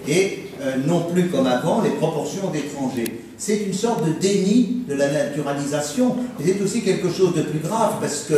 et non plus comme avant les proportions d'étrangers. C'est une sorte de déni de la naturalisation, et c'est aussi quelque chose de plus grave, parce que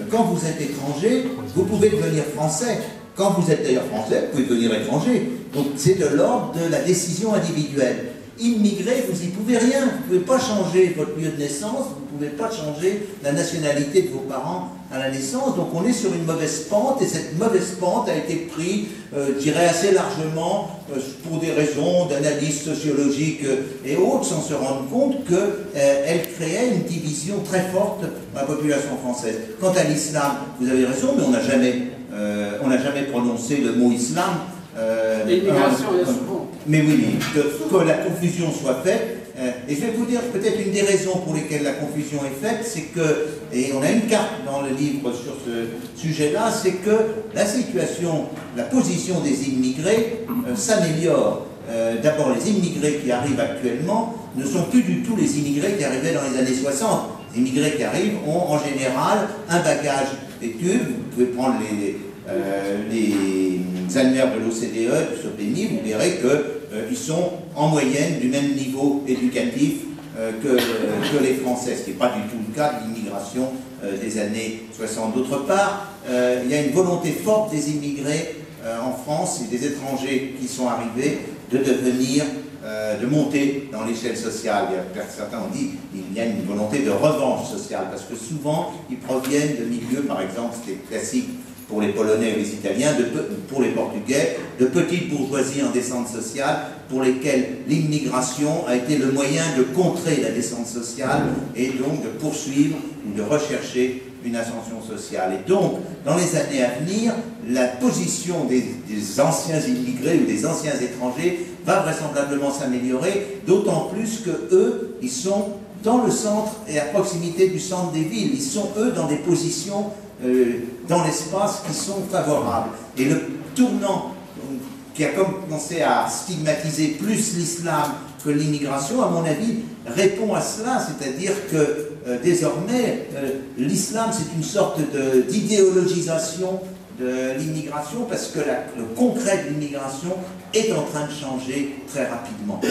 quand vous êtes étranger, vous pouvez devenir français. Quand vous êtes d'ailleurs français, vous pouvez devenir étranger. Donc c'est de l'ordre de la décision individuelle. Immigré, vous n'y pouvez rien, vous ne pouvez pas changer votre lieu de naissance, vous ne pouvez pas changer la nationalité de vos parents à la naissance, donc on est sur une mauvaise pente, et cette mauvaise pente a été prise, je dirais assez largement, pour des raisons d'analyse sociologique et autres, sans se rendre compte qu'elle créait une division très forte dans la population française. Quant à l'islam, vous avez raison, mais on n'a jamais prononcé le mot islam. L'immigration est souvent. Mais oui, que la confusion soit faite. Et je vais vous dire peut-être une des raisons pour lesquelles la confusion est faite, c'est que, et on a une carte dans le livre sur ce sujet-là, c'est que la situation, la position des immigrés s'améliore. D'abord, les immigrés qui arrivent actuellement ne sont plus du tout les immigrés qui arrivaient dans les années 60. Les immigrés qui arrivent ont en général un bagage d'études. Vous pouvez prendre les annuaires de l'OCDE, du SOPENI, vous verrez qu'ils sont en moyenne du même niveau éducatif que les Français, ce qui n'est pas du tout le cas de l'immigration des années 60. D'autre part, il y a une volonté forte des immigrés en France et des étrangers qui sont arrivés de devenir, de monter dans l'échelle sociale. Certains ont dit qu'il y a une volonté de revanche sociale, parce que souvent, ils proviennent de milieux, par exemple, c'était classique pour les Polonais ou les Italiens, pour les Portugais, de petites bourgeoisies en descente sociale, pour lesquelles l'immigration a été le moyen de contrer la descente sociale et donc de poursuivre ou de rechercher une ascension sociale. Et donc, dans les années à venir, la position des anciens immigrés ou des anciens étrangers va vraisemblablement s'améliorer, d'autant plus que eux, ils sont dans le centre et à proximité du centre des villes. Ils sont, eux, dans des positions dans l'espace qui sont favorables. Et le tournant qui a commencé à stigmatiser plus l'islam que l'immigration, à mon avis, répond à cela, c'est-à-dire que désormais, l'islam, c'est une sorte d'idéologisation de l'immigration, parce que le concret de l'immigration est en train de changer très rapidement.